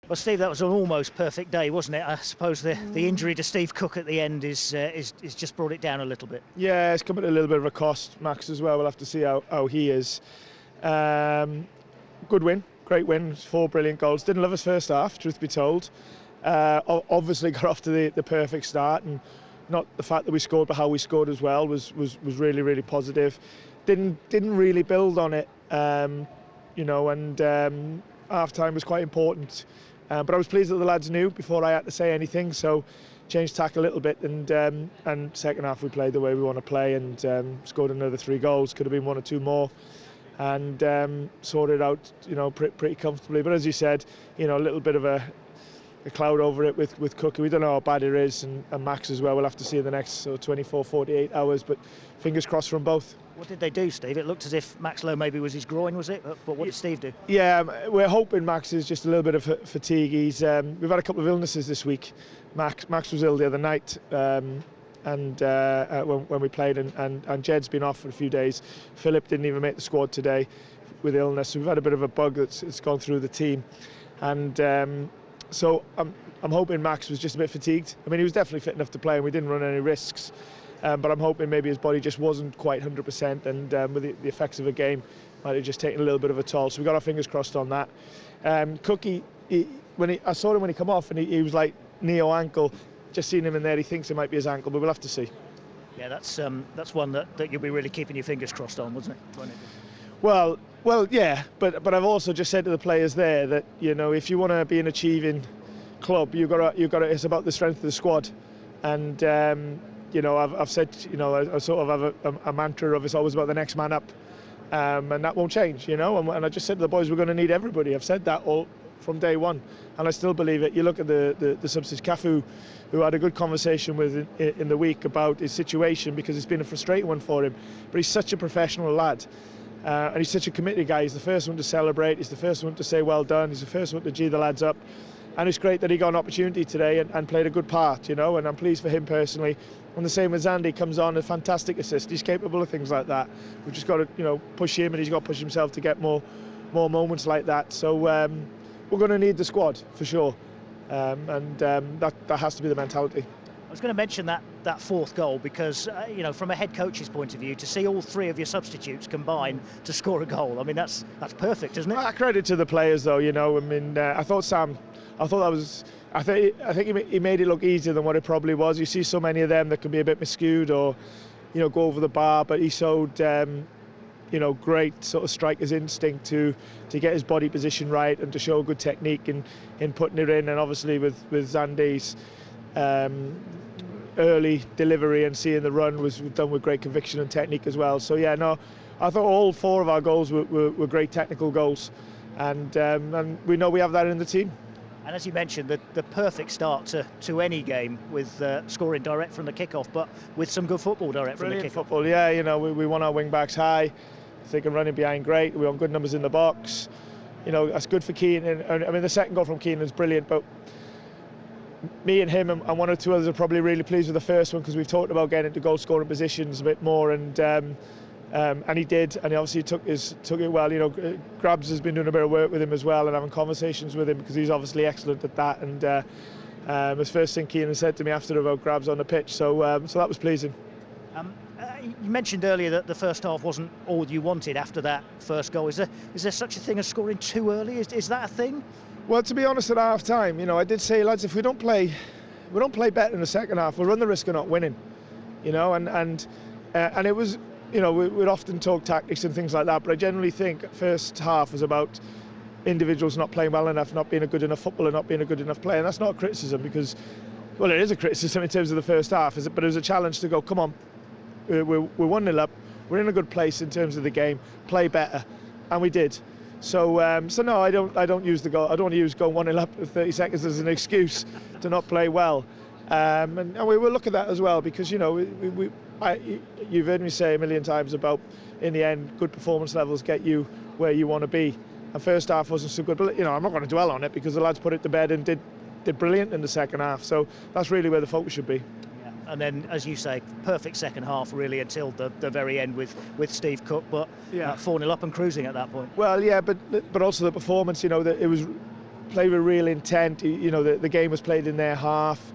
Well, Steve, that was an almost perfect day, wasn't it? I suppose the injury to Steve Cook at the end is just brought it down a little bit. Yeah, it's come at a little bit of a cost. Max as well. We'll have to see how he is. Good win, great win. 4 brilliant goals. Didn't love his first half, truth be told. Obviously got off to the perfect start, and not the fact that we scored, but how we scored as well was really, really positive. Didn't really build on it, and half time was quite important. But I was pleased that the lads knew before I had to say anything, so changed tack a little bit, and second half we played the way we want to play, and scored another 3 goals. Could have been 1 or 2 more, and sorted out, pretty comfortably. But as you said, a little bit of a cloud over it with Cookie. We don't know how bad it is, and Max as well. We'll have to see in the next 24, 48 hours, but fingers crossed from both. What did they do, Steve? It looked as if Max Lowe maybe was his groin, was it? But what did Steve do? Yeah, we're hoping Max is just a little bit of fatigue. We've had a couple of illnesses this week. Max was ill the other night, and when we played, and Jed's been off for a few days. Philip didn't even make the squad today with illness. So we've had a bit of a bug that's gone through the team, and so I'm hoping Max was just a bit fatigued. I mean, he was definitely fit enough to play, and we didn't run any risks. But I'm hoping maybe his body just wasn't quite 100%, and with the effects of a game, might have just taken a little bit of a toll. So we got our fingers crossed on that. Cookie, I saw him when he come off, and he was like neo ankle. Just seen him in there, he thinks it might be his ankle, but we'll have to see. Yeah, that's one that you'll be really keeping your fingers crossed on, wasn't it? Well, yeah, but I've also just said to the players there that if you want to be an achieving club, you've got to. It's about the strength of the squad, and I've said I sort of have a mantra of it's always about the next man up, and that won't change. And I just said to the boys, we're going to need everybody. I've said that all from day one, and I still believe it. You look at the substitute Cafu, who I had a good conversation with in the week about his situation, because it's been a frustrating one for him, but he's such a professional lad. And he's such a committed guy. He's the first one to celebrate. He's the first one to say well done. He's the first one to G the lads up. And it's great that he got an opportunity today and played a good part, and I'm pleased for him personally. And the same with Zandy, comes on, a fantastic assist. He's capable of things like that. We've just got to, push him, and he's got to push himself to get more moments like that. So we're going to need the squad for sure, and that has to be the mentality. I was going to mention that 4th goal because, from a head coach's point of view, to see all 3 of your substitutes combine to score a goal, I mean, that's perfect, isn't it? Credit to the players, though. I mean, I thought I think he made it look easier than what it probably was. You see so many of them that can be a bit miscued or, go over the bar, but he showed, great sort of striker's instinct to get his body position right and to show good technique in putting it in, and obviously with Zandy's early delivery and seeing the run was done with great conviction and technique as well. So yeah, no, I thought all 4 of our goals were great technical goals, and we know we have that in the team. And as you mentioned, the perfect start to any game with scoring direct from the kickoff, but with some good football direct from the kickoff. Football, yeah. We want our wing backs high. If they can run it behind, great. We want good numbers in the box. That's good for Keenan. And I mean, the second goal from Keenan is brilliant, but me and him and 1 or 2 others are probably really pleased with the first one, because we've talked about getting into goal scoring positions a bit more, and he did, and he obviously took it well. Grabs has been doing a bit of work with him as well, and having conversations with him, because he's obviously excellent at that. And his first thing Keenan said to me after about Grabs on the pitch, so that was pleasing. You mentioned earlier that the first half wasn't all you wanted after that first goal. Is there such a thing as scoring too early? Is that a thing? Well, to be honest, at half time, I did say, lads, if we don't play better in the second half, we'll run the risk of not winning. And it was, we'd often talk tactics and things like that, but I generally think first half was about individuals not playing well enough, not being a good enough footballer, not being a good enough player. And that's not a criticism, because, well, it is a criticism in terms of the first half, but it was a challenge to go, come on, we're 1-0 up, we're in a good place in terms of the game, play better, and we did. So no, I don't use the goal. I don't want to use going 1-0 up for 30 seconds as an excuse to not play well. And we will look at that as well, because you've heard me say a million times about, in the end, good performance levels get you where you want to be. And first half wasn't so good, but I'm not going to dwell on it, because the lads put it to bed and did brilliant in the second half. So that's really where the focus should be. And then, as you say, perfect second half really until the very end with Steve Cook, but 4-0 up and cruising at that point. Well, yeah, but also the performance, that it was play with real intent. You know, the game was played in their half.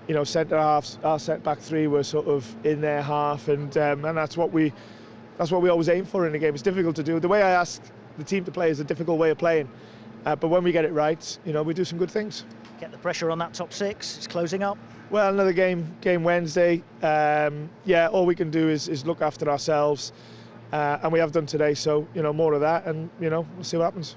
You know, centre halves, our centre back three were sort of in their half, and that's what we always aim for in a game. It's difficult to do. The way I ask the team to play is a difficult way of playing, but when we get it right, you know, we do some good things. Get the pressure on that top six. It's closing up. Well, another game Wednesday. Yeah, all we can do is look after ourselves, and we have done today. So, you know, more of that, and you know, we'll see what happens.